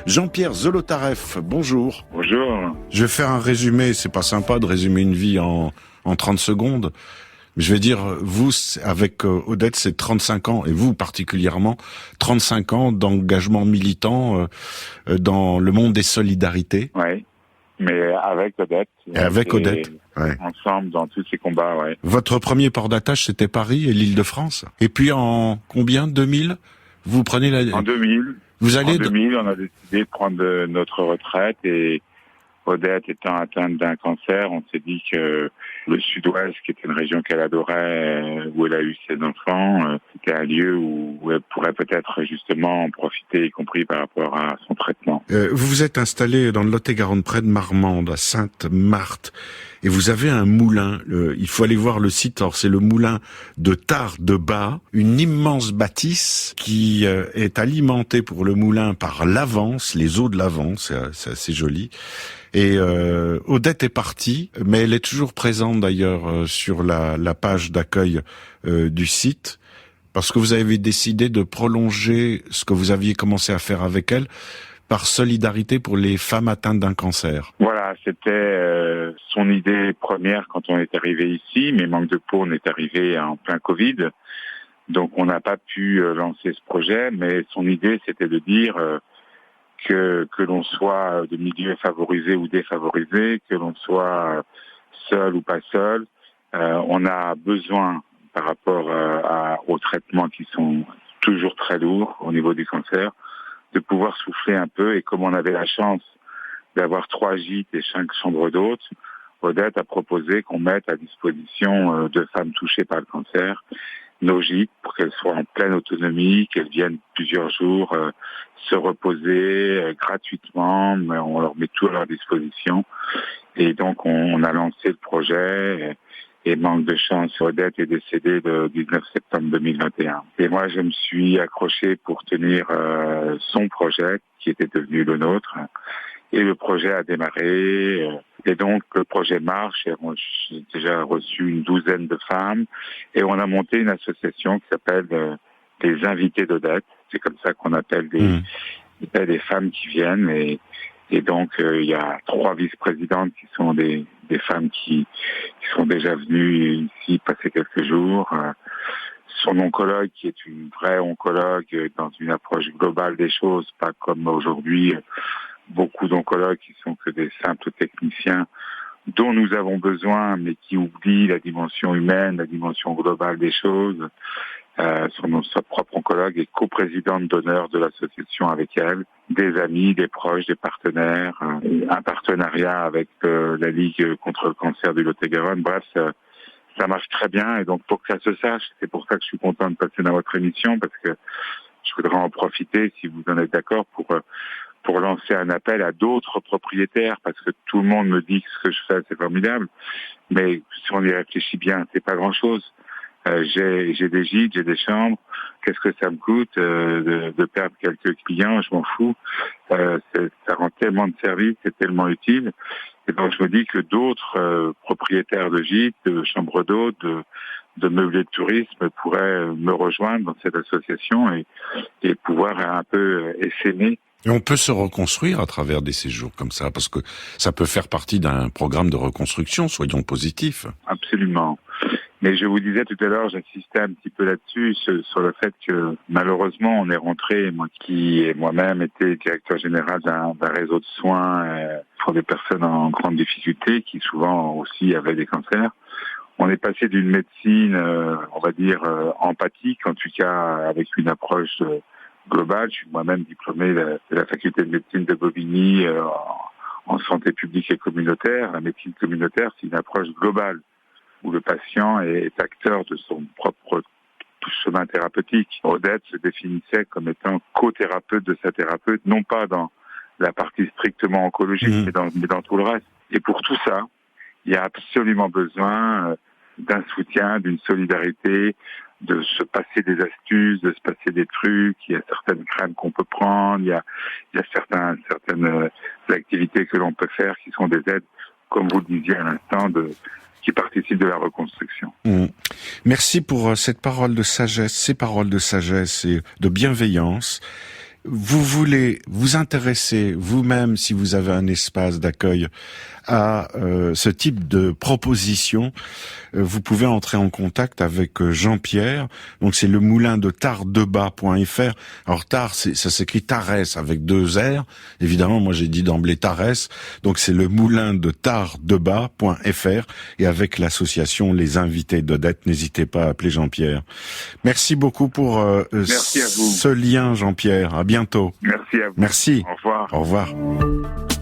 Jean-Pierre Zolotareff, bonjour. Bonjour. Je vais faire un résumé, c'est pas sympa de résumer une vie en 30 secondes. Mais je vais dire, vous, avec Odette, c'est 35 ans, et vous particulièrement, 35 ans d'engagement militant dans le monde des solidarités. Oui, mais avec Odette. Avec Odette, ouais. Ensemble dans tous ces combats, ouais. Votre premier port d'attache, c'était Paris et l'Île-de-France. Et puis en combien, 2000 vous prenez la... En 2000. Vous allez... En 2000, on a décidé de prendre notre retraite et Odette étant atteinte d'un cancer, on s'est dit que le Sud-Ouest, qui était une région qu'elle adorait, où elle a eu ses enfants, c'était un lieu où elle pourrait peut-être justement en profiter, y compris par rapport à son traitement. Vous vous êtes installé dans le Lot-et-Garonne, près de Marmande, à Sainte-Marthe, et vous avez un moulin. Il faut aller voir le site. Alors c'est le moulin de Tare-de-Bas, une immense bâtisse qui est alimentée pour le moulin par l'Avance, les eaux de l'Avance, c'est assez joli. Et Odette est partie, mais elle est toujours présente d'ailleurs sur la page d'accueil du site, parce que vous avez décidé de prolonger ce que vous aviez commencé à faire avec elle par solidarité pour les femmes atteintes d'un cancer. Voilà, c'était son idée première quand on est arrivé ici, mais manque de peau, on est arrivé en plein Covid, donc on n'a pas pu lancer ce projet, mais son idée c'était de dire... que l'on soit de milieux favorisés ou défavorisés, que l'on soit seul ou pas seul, on a besoin, par rapport aux traitements qui sont toujours très lourds au niveau du cancer, de pouvoir souffler un peu. Et comme on avait la chance d'avoir 3 gîtes et 5 chambres d'hôtes, Odette a proposé qu'on mette à disposition de femmes touchées par le cancer nos gîtes pour qu'elles soient en pleine autonomie, qu'elles viennent plusieurs jours se reposer gratuitement, mais on leur met tout à leur disposition. Et donc on a lancé le projet et manque de chance, Odette est décédée le 19 septembre 2021. Et moi je me suis accroché pour tenir son projet qui était devenu le nôtre. Et le projet a démarré, et donc le projet marche, et j'ai déjà reçu une 12aine de femmes, et on a monté une association qui s'appelle les Invités d'Odette. C'est comme ça qu'on appelle des femmes qui viennent, et donc il y a 3 vice-présidentes qui sont des femmes qui sont déjà venues ici passer quelques jours. Son oncologue, qui est une vraie oncologue dans une approche globale des choses, pas comme aujourd'hui beaucoup d'oncologues qui sont que des simples techniciens dont nous avons besoin, mais qui oublient la dimension humaine, la dimension globale des choses. Sa propre oncologue est coprésidente d'honneur de l'association avec elle, des amis, des proches, des partenaires, un partenariat avec la Ligue contre le cancer du Lot-et-Garonne. Bref, ça marche très bien, et donc pour que ça se sache, c'est pour ça que je suis content de passer dans votre émission, parce que je voudrais en profiter, si vous en êtes d'accord, pour lancer un appel à d'autres propriétaires, parce que tout le monde me dit que ce que je fais, c'est formidable, mais si on y réfléchit bien, c'est pas grand-chose. J'ai des gîtes, j'ai des chambres, qu'est-ce que ça me coûte de perdre quelques clients, je m'en fous. Ça rend tellement de services, c'est tellement utile. Et donc je me dis que d'autres propriétaires de gîtes, de chambres d'hôtes, de meublés de tourisme pourraient me rejoindre dans cette association et pouvoir un peu essaimer. Et on peut se reconstruire à travers des séjours comme ça, parce que ça peut faire partie d'un programme de reconstruction, soyons positifs. Absolument. Mais je vous disais tout à l'heure, j'insistais un petit peu là-dessus, sur le fait que malheureusement on est rentré, moi qui ai moi-même été directeur général d'un réseau de soins pour des personnes en grande difficulté, qui souvent aussi avaient des cancers. On est passé d'une médecine, on va dire, empathique, en tout cas avec une approche globale. Je suis moi-même diplômé de la faculté de médecine de Bobigny en santé publique et communautaire. La médecine communautaire, c'est une approche globale, où le patient est acteur de son propre chemin thérapeutique. Odette se définissait comme étant co-thérapeute de sa thérapeute, non pas dans la partie strictement oncologique, mais dans tout le reste. Et pour tout ça, il y a absolument besoin d'un soutien, d'une solidarité, de se passer des astuces, de se passer des trucs. Il y a certaines crèmes qu'on peut prendre, il y a certaines activités que l'on peut faire qui sont des aides, comme vous le disiez à l'instant, qui participent de la reconstruction. Merci pour cette parole de sagesse, ces paroles de sagesse et de bienveillance. vous voulez vous intéresser vous-même, si vous avez un espace d'accueil, à ce type de proposition, vous pouvez entrer en contact avec Jean-Pierre. Donc c'est le moulin de tardebas.fr. Alors Tard, ça s'écrit Tarès avec 2 R. Évidemment, moi j'ai dit d'emblée Tarès. Donc c'est le moulin de tardebas.fr. Et avec l'association Les Invités d'Odette, n'hésitez pas à appeler Jean-Pierre. Merci beaucoup pour Merci à vous. ce lien, Jean-Pierre. À bientôt. Merci à vous. Merci. Au revoir. Au revoir.